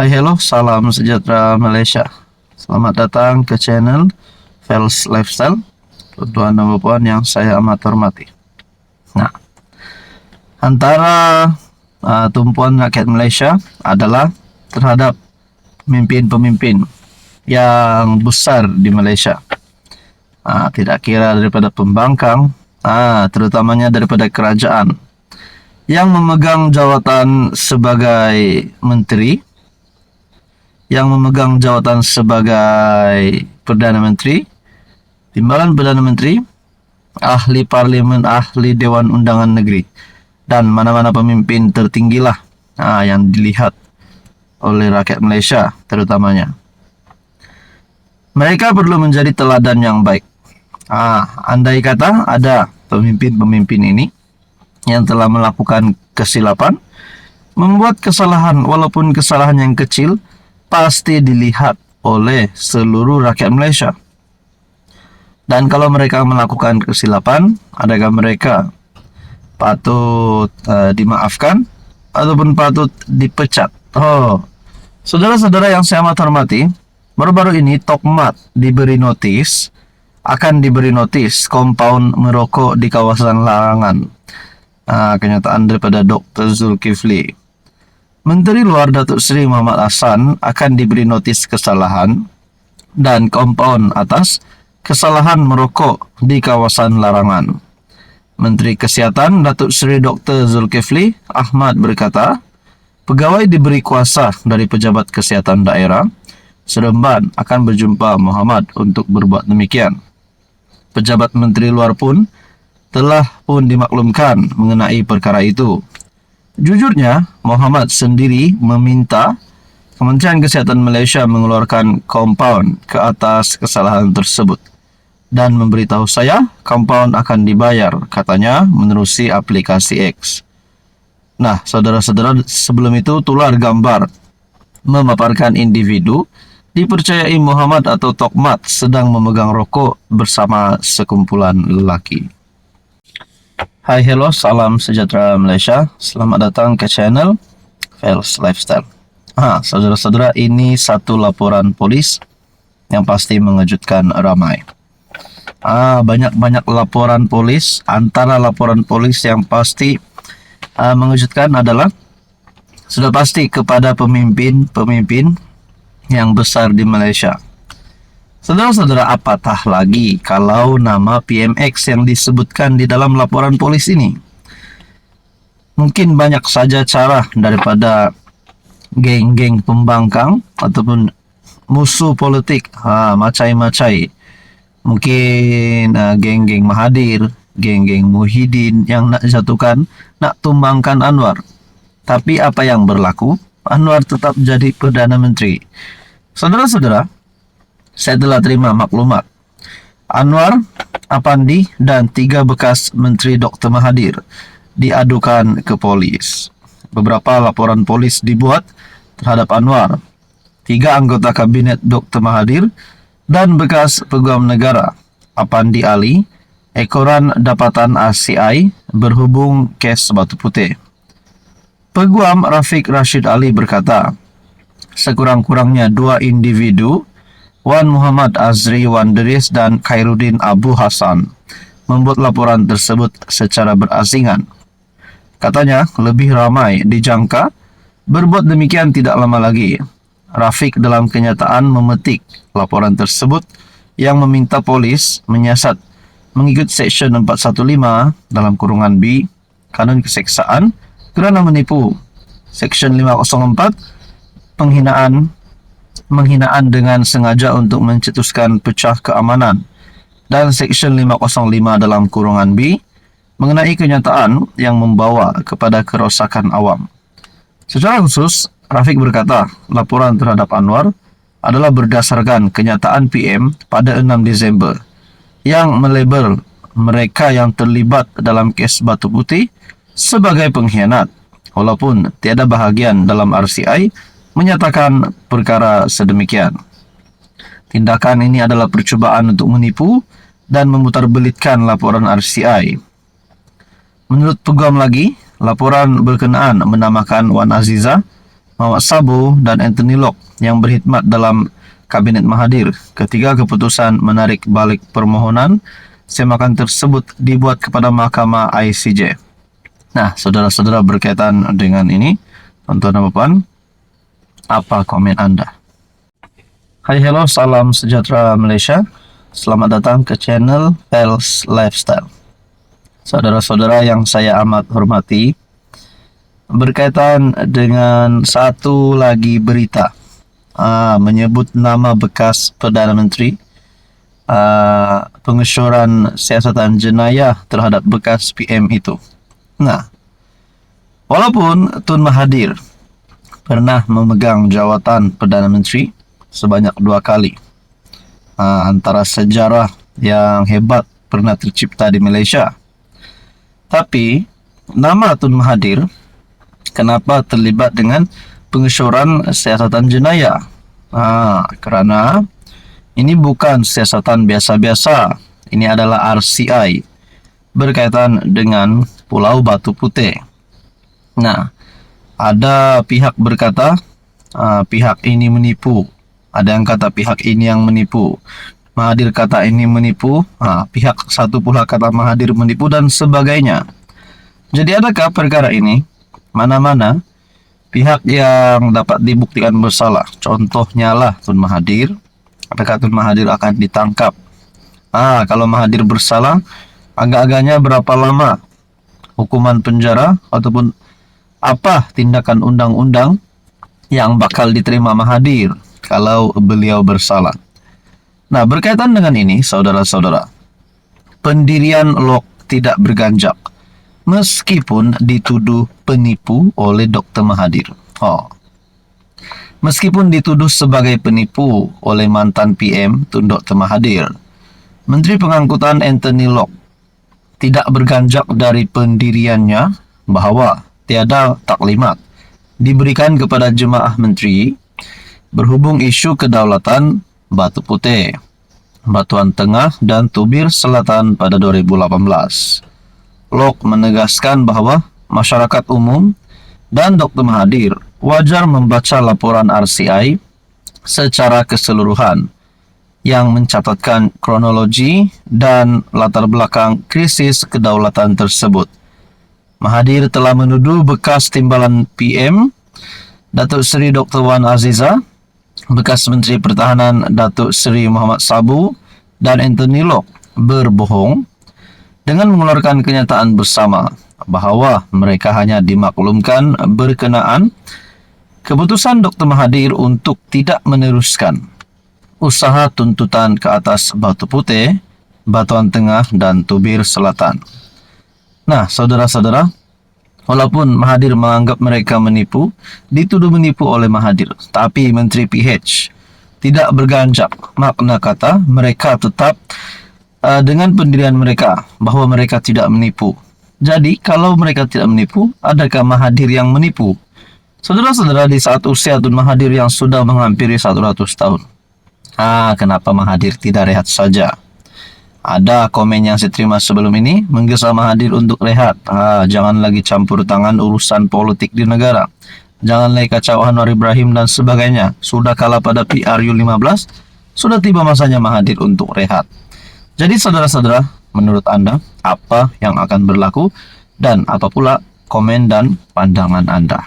Hai hello, salam sejahtera Malaysia. Selamat datang ke channel Fels Lifestyle, tuan dan puan yang saya amat hormati. Nah, antara tumpuan rakyat Malaysia adalah terhadap pemimpin-pemimpin yang besar di Malaysia. Tidak kira daripada pembangkang, terutamanya daripada kerajaan yang memegang jawatan sebagai menteri, yang memegang jawatan sebagai Perdana Menteri, Timbalan Perdana Menteri, ahli parlimen, ahli Dewan Undangan Negeri, dan mana-mana pemimpin tertinggilah yang dilihat oleh rakyat Malaysia terutamanya. Mereka perlu menjadi teladan yang baik. Andai kata ada pemimpin-pemimpin ini yang telah melakukan kesilapan, membuat kesalahan, walaupun kesalahan yang kecil, pasti dilihat oleh seluruh rakyat Malaysia. Dan kalau mereka melakukan kesilapan, adakah mereka patut dimaafkan ataupun patut dipecat? Saudara-saudara yang saya amat hormati, baru-baru ini Tokmat akan diberi notis kompaun merokok di kawasan larangan. Kenyataan daripada Dr. Zulkifli. Menteri Luar Datuk Seri Muhammad Hassan akan diberi notis kesalahan dan kompaun atas kesalahan merokok di kawasan larangan. Menteri Kesihatan Datuk Seri Dr. Zulkifli Ahmad berkata, pegawai diberi kuasa dari pejabat kesihatan daerah Seremban akan berjumpa Muhammad untuk berbuat demikian. Pejabat Menteri Luar pun telah dimaklumkan mengenai perkara itu. Jujurnya, Muhammad sendiri meminta Kementerian Kesihatan Malaysia mengeluarkan kompaun ke atas kesalahan tersebut dan memberitahu saya kompaun akan dibayar, katanya menerusi aplikasi X. Nah, saudara-saudara, sebelum itu tular gambar memaparkan individu dipercayai Muhammad atau Tokmat sedang memegang rokok bersama sekumpulan lelaki. Hai hello, salam sejahtera Malaysia. Selamat datang ke channel Fels Lifestyle. Saudara-saudara, ini satu laporan polis yang pasti mengejutkan ramai. Banyak-banyak laporan polis. Antara laporan polis yang pasti mengejutkan adalah sudah pasti kepada pemimpin yang besar di Malaysia. Saudara-saudara, apatah lagi kalau nama PMX yang disebutkan di dalam laporan polis ini. Mungkin banyak saja cara daripada geng-geng pembangkang ataupun musuh politik, macai-macai. Mungkin geng-geng Mahathir, geng-geng Muhyiddin yang nak jatuhkan, nak tumbangkan Anwar. Tapi apa yang berlaku? Anwar tetap jadi Perdana Menteri. Saudara-saudara, saya telah terima maklumat. Anwar, Apandi dan 3 bekas Menteri Dr. Mahathir diadukan ke polis. Beberapa laporan polis dibuat terhadap Anwar, 3 anggota kabinet Dr. Mahathir dan bekas Peguam Negara Apandi Ali, ekoran dapatan RCI berhubung kes Batu Putih. Peguam Rafiq Rashid Ali berkata, sekurang-kurangnya 2 individu, Wan Muhammad Azri Wan Deris dan Khairuddin Abu Hassan, membuat laporan tersebut secara berasingan. Katanya lebih ramai dijangka berbuat demikian tidak lama lagi. Rafiq dalam kenyataan memetik laporan tersebut yang meminta polis menyiasat mengikut Seksyen 415 dalam kurungan B Kanun Keseksaan kerana menipu, Seksyen 504 penghinaan dengan sengaja untuk mencetuskan pecah keamanan, dan Seksyen 505 dalam kurungan B mengenai kenyataan yang membawa kepada kerosakan awam. Secara khusus, Rafiq berkata laporan terhadap Anwar adalah berdasarkan kenyataan PM pada 6 Disember yang melabel mereka yang terlibat dalam kes Batu Putih sebagai pengkhianat, walaupun tiada bahagian dalam RCI menyatakan perkara sedemikian. Tindakan ini adalah percubaan untuk menipu dan memutarbelitkan laporan RCI. Menurut Peguam lagi, laporan berkenaan menamakan Wan Aziza Muhammad Sabu, dan Anthony Locke yang berkhidmat dalam Kabinet Mahathir ketika keputusan menarik balik permohonan semakan tersebut dibuat kepada Mahkamah ICJ. Nah, saudara-saudara, berkaitan dengan ini, tuan-tuan dan puan, apa komen Anda? Hai, hello, salam sejahtera Malaysia. Selamat datang ke channel Pels Lifestyle. Saudara-saudara yang saya amat hormati, berkaitan dengan satu lagi berita menyebut nama bekas Perdana Menteri, pengesyuran siasatan jenayah terhadap bekas PM itu. Nah, walaupun Tun Mahathir pernah memegang jawatan Perdana Menteri sebanyak 2 kali, antara sejarah yang hebat pernah tercipta di Malaysia, tapi nama Tun Mahathir kenapa terlibat dengan pengesyuran siasatan jenayah? Kerana ini bukan siasatan biasa-biasa. Ini adalah RCI berkaitan dengan Pulau Batu Putih. Nah, ada pihak berkata pihak ini menipu. Ada yang kata pihak ini yang menipu. Mahathir kata ini menipu. Pihak satu pula kata Mahathir menipu dan sebagainya. Jadi adakah perkara ini mana-mana pihak yang dapat dibuktikan bersalah? Contohnya lah Tun Mahathir. Apakah Tun Mahathir akan ditangkap? Kalau Mahathir bersalah, agak-agaknya berapa lama hukuman penjara ataupun apa tindakan undang-undang yang bakal diterima Mahathir kalau beliau bersalah? Nah, berkaitan dengan ini, saudara-saudara, pendirian Locke tidak berganjak meskipun dituduh penipu oleh Dr. Mahathir. Meskipun dituduh sebagai penipu oleh mantan PM Tun Dr. Mahathir, Menteri Pengangkutan Anthony Locke tidak berganjak dari pendiriannya bahawa tiada taklimat diberikan kepada jemaah menteri berhubung isu kedaulatan Batu Putih, Batuan Tengah dan Tubir Selatan pada 2018. Locke menegaskan bahawa masyarakat umum dan Dr. Mahathir wajar membaca laporan RCI secara keseluruhan yang mencatatkan kronologi dan latar belakang krisis kedaulatan tersebut. Mahathir telah menuduh bekas timbalan PM Datuk Seri Dr. Wan Azizah, bekas Menteri Pertahanan Datuk Seri Muhammad Sabu dan Anthony Locke berbohong dengan mengeluarkan kenyataan bersama bahawa mereka hanya dimaklumkan berkenaan keputusan Dr. Mahathir untuk tidak meneruskan usaha tuntutan ke atas Batu Putih, Batuan Tengah dan Tubir Selatan. Nah, saudara-saudara, walaupun Mahathir menganggap mereka menipu, dituduh menipu oleh Mahathir, tapi Menteri PH tidak berganjak. Makna kata mereka tetap dengan pendirian mereka bahawa mereka tidak menipu. Jadi, kalau mereka tidak menipu, adakah Mahathir yang menipu? Saudara-saudara, di saat usia Tun Mahathir yang sudah menghampiri 100 tahun, kenapa Mahathir tidak rehat saja? Ada komen yang saya terima sebelum ini menggesa Mahathir untuk rehat. Jangan lagi campur tangan urusan politik di negara. Jangan lagi kacau Anwar Ibrahim dan sebagainya. Sudah kalah pada PRU15, sudah tiba masanya Mahathir untuk rehat. Jadi saudara-saudara, menurut Anda apa yang akan berlaku dan apa pula komen dan pandangan Anda?